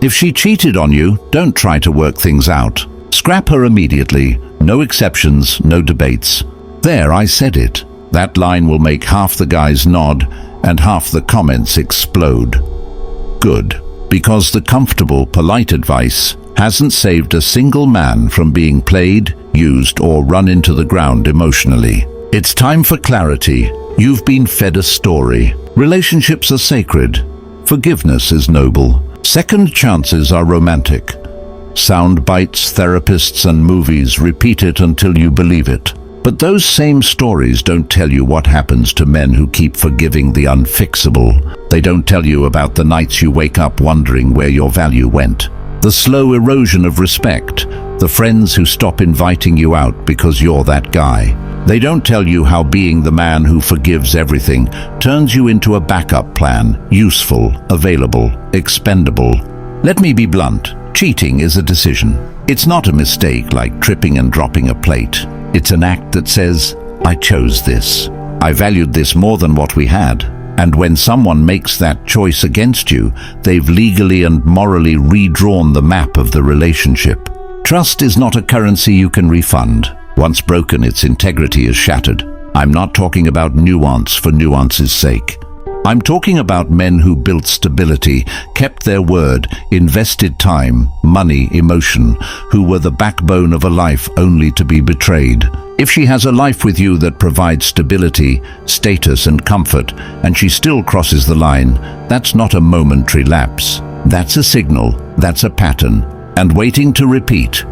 If she cheated on you, don't try to work things out. Scrap her immediately. No exceptions, no debates. There, I said it. That line will make half the guys nod and half the comments explode. Good, because the comfortable, polite advice hasn't saved a single man from being played, used, or run into the ground emotionally. It's time for clarity. You've been fed a story. Relationships are sacred. Forgiveness is noble. Second chances are romantic. Sound bites, therapists, and movies repeat it until you believe it. But those same stories don't tell you what happens to men who keep forgiving the unfixable. They don't tell you about the nights you wake up wondering where your value went. The slow erosion of respect. The friends who stop inviting you out because you're that guy. They don't tell you how being the man who forgives everything turns you into a backup plan, useful, available, expendable. Let me be blunt. Cheating is a decision. It's not a mistake like tripping and dropping a plate. It's an act that says, I chose this. I valued this more than what we had. And when someone makes that choice against you, they've legally and morally redrawn the map of the relationship. Trust is not a currency you can refund. Once broken, its integrity is shattered. I'm not talking about nuance for nuance's sake. I'm talking about men who built stability, kept their word, invested time, money, emotion, who were the backbone of a life only to be betrayed. If she has a life with you that provides stability, status, and comfort, and she still crosses the line, that's not a momentary lapse. That's a signal, that's a pattern, and waiting to repeat.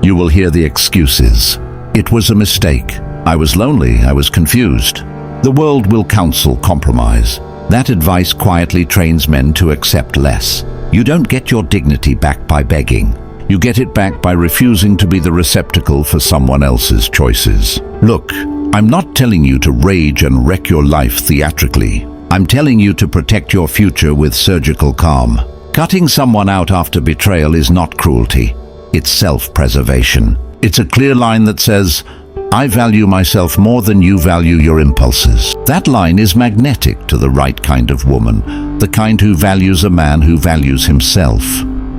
You will hear the excuses. It was a mistake. I was lonely, I was confused. The world will counsel compromise. That advice quietly trains men to accept less. You don't get your dignity back by begging. You get it back by refusing to be the receptacle for someone else's choices. Look, I'm not telling you to rage and wreck your life theatrically. I'm telling you to protect your future with surgical calm. Cutting someone out after betrayal is not cruelty. It's self-preservation. It's a clear line that says, I value myself more than you value your impulses. That line is magnetic to the right kind of woman, the kind who values a man who values himself.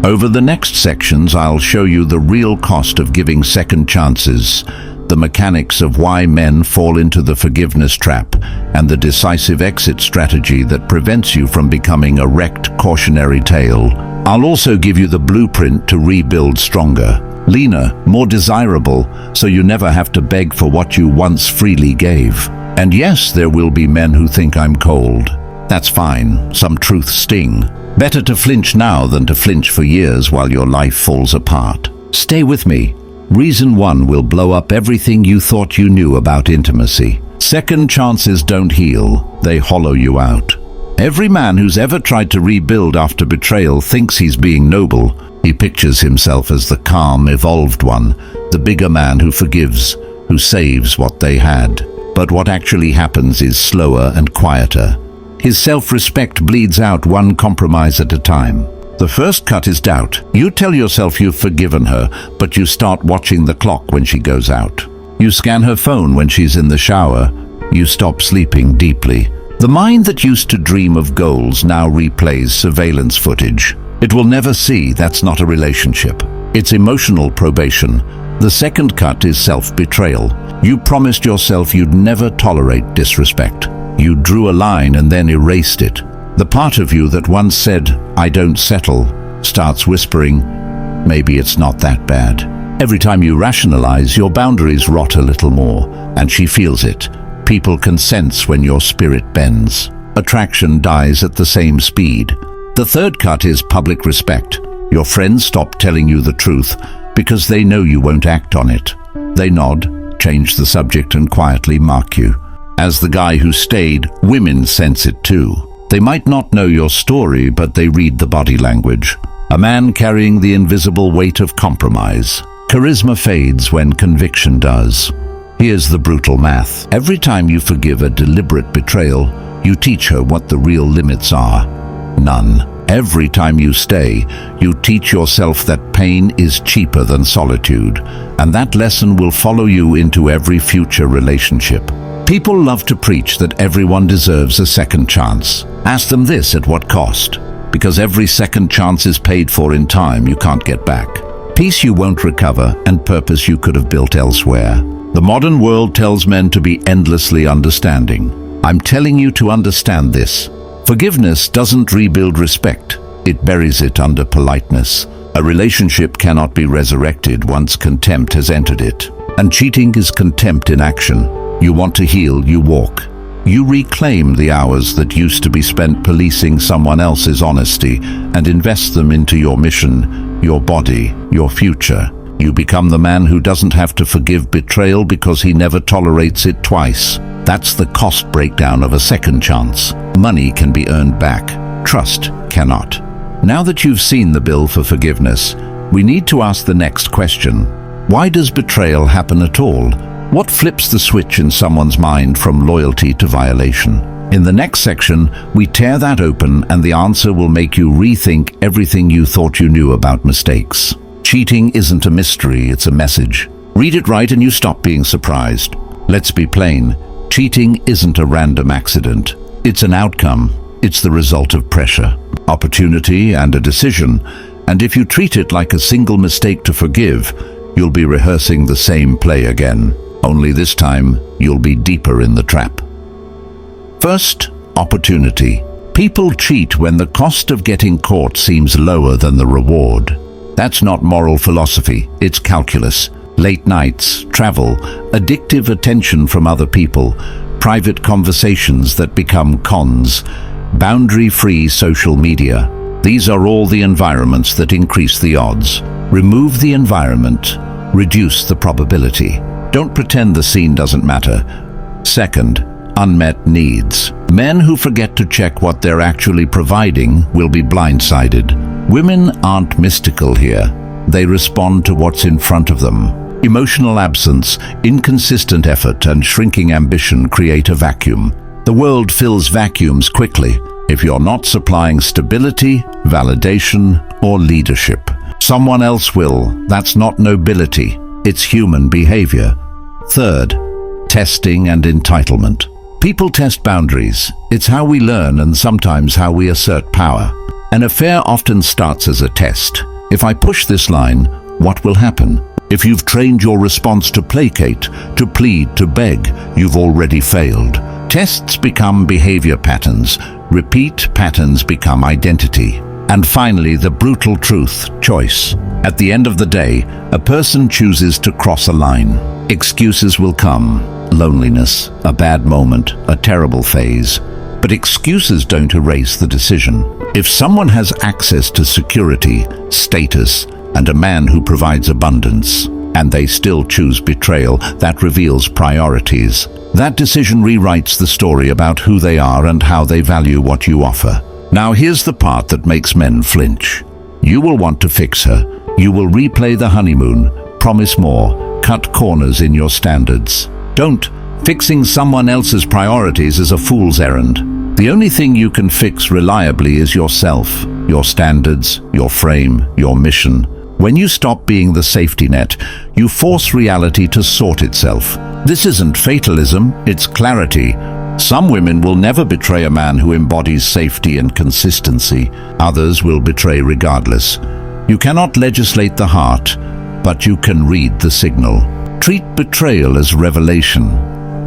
Over the next sections, I'll show you the real cost of giving second chances, the mechanics of why men fall into the forgiveness trap, and the decisive exit strategy that prevents you from becoming a wrecked cautionary tale. I'll also give you the blueprint to rebuild stronger, leaner, more desirable, so you never have to beg for what you once freely gave. And yes, there will be men who think I'm cold. That's fine, some truths sting. Better to flinch now than to flinch for years while your life falls apart. Stay with me. Reason 1 will blow up everything you thought you knew about intimacy. Second chances don't heal, they hollow you out. Every man who's ever tried to rebuild after betrayal thinks he's being noble. He pictures himself as the calm, evolved one, the bigger man who forgives, who saves what they had. But what actually happens is slower and quieter. His self-respect bleeds out one compromise at a time. The first cut is doubt. You tell yourself you've forgiven her, but you start watching the clock when she goes out. You scan her phone when she's in the shower. You stop sleeping deeply. The mind that used to dream of goals now replays surveillance footage. It will never see that's not a relationship. It's emotional probation. The second cut is self-betrayal. You promised yourself you'd never tolerate disrespect. You drew a line and then erased it. The part of you that once said, I don't settle, starts whispering, maybe it's not that bad. Every time you rationalize, your boundaries rot a little more, and she feels it. People can sense when your spirit bends. Attraction dies at the same speed. The third cut is public respect. Your friends stop telling you the truth because they know you won't act on it. They nod, change the subject, and quietly mark you. As the guy who stayed, women sense it too. They might not know your story, but they read the body language. A man carrying the invisible weight of compromise. Charisma fades when conviction does. Here's the brutal math. Every time you forgive a deliberate betrayal, you teach her what the real limits are. None. Every time you stay, you teach yourself that pain is cheaper than solitude, and that lesson will follow you into every future relationship. People love to preach that everyone deserves a second chance. Ask them this: at what cost? because every second chance is paid for in time you can't get back. Peace you won't recover, and purpose you could have built elsewhere. The modern world tells men to be endlessly understanding. I'm telling you to understand this. Forgiveness doesn't rebuild respect. It buries it under politeness. A relationship cannot be resurrected once contempt has entered it. And cheating is contempt in action. You want to heal, you walk. You reclaim the hours that used to be spent policing someone else's honesty and invest them into your mission, your body, your future. You become the man who doesn't have to forgive betrayal because he never tolerates it twice. That's the cost breakdown of a second chance. Money can be earned back. Trust cannot. Now that you've seen the bill for forgiveness, we need to ask the next question. Why does betrayal happen at all? What flips the switch in someone's mind from loyalty to violation? In the next section, we tear that open, and the answer will make you rethink everything you thought you knew about mistakes. Cheating isn't a mystery, it's a message. Read it right and you stop being surprised. Let's be plain. Cheating isn't a random accident. It's an outcome. It's the result of pressure, opportunity, and a decision. And if you treat it like a single mistake to forgive, you'll be rehearsing the same play again. Only this time, you'll be deeper in the trap. First, opportunity. People cheat when the cost of getting caught seems lower than the reward. That's not moral philosophy, it's calculus. Late nights, travel, addictive attention from other people, private conversations that become cons, boundary-free social media. These are all the environments that increase the odds. Remove the environment, reduce the probability. Don't pretend the scene doesn't matter. Second, unmet needs. Men who forget to check what they're actually providing will be blindsided. Women aren't mystical here. They respond to what's in front of them. Emotional absence, inconsistent effort, and shrinking ambition create a vacuum. The world fills vacuums quickly if you're not supplying stability, validation, or leadership. Someone else will. That's not nobility. It's human behavior. Third, testing and entitlement. People test boundaries. It's how we learn and sometimes how we assert power. An affair often starts as a test. If I push this line, what will happen? If you've trained your response to placate, to plead, to beg, you've already failed. Tests become behavior patterns. Repeat patterns become identity. And finally, the brutal truth, choice. At the end of the day, a person chooses to cross a line. Excuses will come. Loneliness, a bad moment, a terrible phase. But excuses don't erase the decision. If someone has access to security, status, and a man who provides abundance, and they still choose betrayal, that reveals priorities. That decision rewrites the story about who they are and how they value what you offer. Now here's the part that makes men flinch. You will want to fix her. You will replay the honeymoon, promise more, cut corners in your standards. Don't. Fixing someone else's priorities is a fool's errand. The only thing you can fix reliably is yourself, your standards, your frame, your mission. When you stop being the safety net, you force reality to sort itself. This isn't fatalism, it's clarity. Some women will never betray a man who embodies safety and consistency. Others will betray regardless. You cannot legislate the heart, but you can read the signal. Treat betrayal as revelation.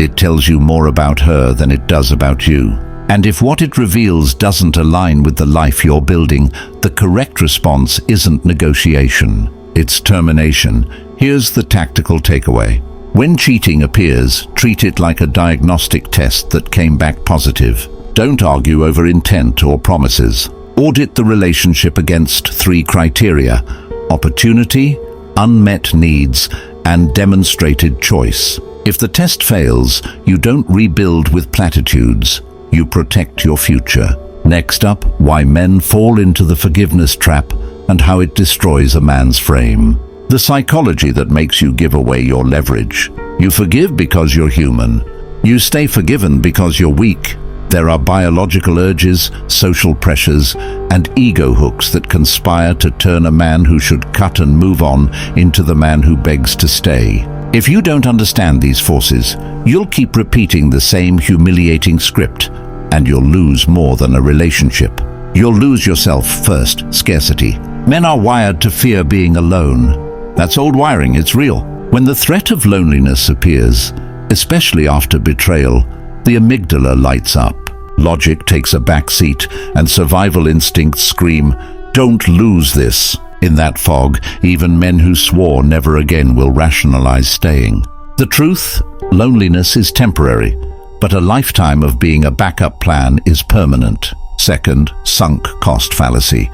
It tells you more about her than it does about you. And if what it reveals doesn't align with the life you're building, the correct response isn't negotiation, it's termination. Here's the tactical takeaway. When cheating appears, treat it like a diagnostic test that came back positive. Don't argue over intent or promises. Audit the relationship against 3 criteria: opportunity, unmet needs, and demonstrated choice. If the test fails, you don't rebuild with platitudes. You protect your future. Next up, why men fall into the forgiveness trap and how it destroys a man's frame. The psychology that makes you give away your leverage. You forgive because you're human. You stay forgiven because you're weak. There are biological urges, social pressures, and ego hooks that conspire to turn a man who should cut and move on into the man who begs to stay. If you don't understand these forces, you'll keep repeating the same humiliating script, and you'll lose more than a relationship. you'll lose yourself first. Scarcity. Men are wired to fear being alone. That's old wiring, it's real. When the threat of loneliness appears, especially after betrayal, the amygdala lights up. Logic takes a back seat, and survival instincts scream, "Don't lose this." In that fog, even men who swore never again will rationalize staying. The truth? Loneliness is temporary, but a lifetime of being a backup plan is permanent. Second, sunk cost fallacy.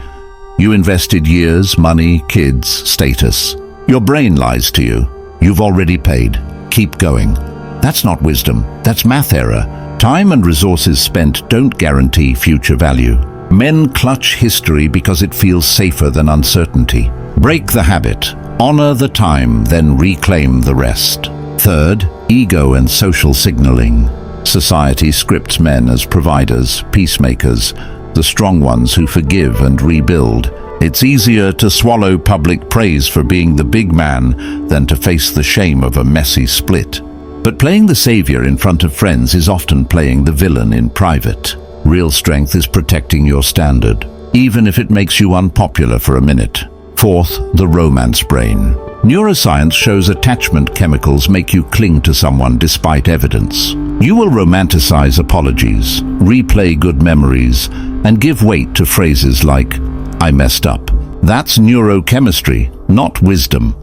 You invested years, money, kids, status. Your brain lies to you. You've already paid. Keep going. That's not wisdom, that's math error. Time and resources spent don't guarantee future value. Men clutch history because it feels safer than uncertainty. Break the habit. Honor the time, then reclaim the rest. Third, ego and social signaling. Society scripts men as providers, peacemakers, the strong ones who forgive and rebuild. It's easier to swallow public praise for being the big man than to face the shame of a messy split. But playing the savior in front of friends is often playing the villain in private. Real strength is protecting your standard, even if it makes you unpopular for a minute. Fourth, the romance brain. Neuroscience shows attachment chemicals make you cling to someone despite evidence. You will romanticize apologies, replay good memories, and give weight to phrases like, "I messed up." That's neurochemistry, not wisdom.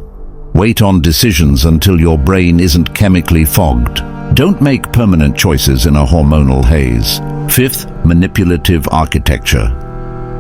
Wait on decisions until your brain isn't chemically fogged. Don't make permanent choices in a hormonal haze. Fifth, manipulative architecture.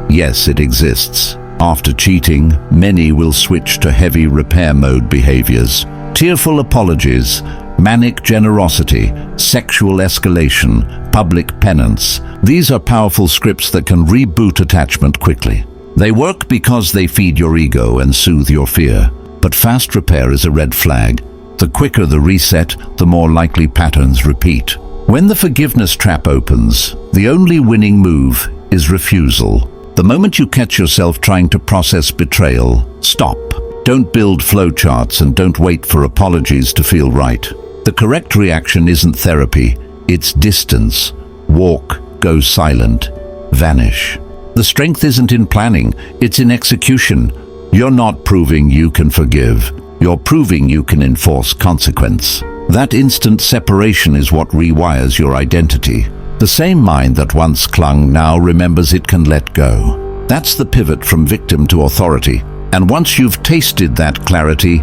Yes, it exists. After cheating, many will switch to heavy repair mode behaviors. Tearful apologies, manic generosity, sexual escalation, public penance. These are powerful scripts that can reboot attachment quickly. They work because they feed your ego and soothe your fear. But fast repair is a red flag. The quicker the reset, the more likely patterns repeat. When the forgiveness trap opens, the only winning move is refusal. The moment you catch yourself trying to process betrayal, stop. Don't build flowcharts and don't wait for apologies to feel right. The correct reaction isn't therapy, it's distance. Walk, go silent, vanish. The strength isn't in planning, it's in execution. You're not proving you can forgive. You're proving you can enforce consequence. That instant separation is what rewires your identity. The same mind that once clung now remembers it can let go. That's the pivot from victim to authority. And once you've tasted that clarity,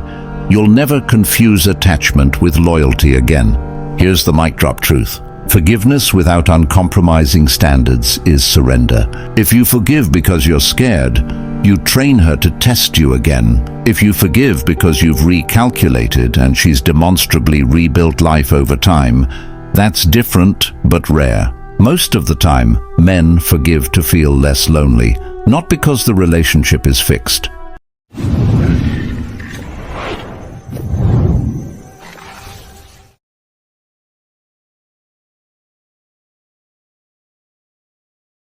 you'll never confuse attachment with loyalty again. Here's the mic drop truth. Forgiveness without uncompromising standards is surrender. If you forgive because you're scared, you train her to test you again. If you forgive because you've recalculated and she's demonstrably rebuilt life over time, that's different but rare. Most of the time, men forgive to feel less lonely, not because the relationship is fixed,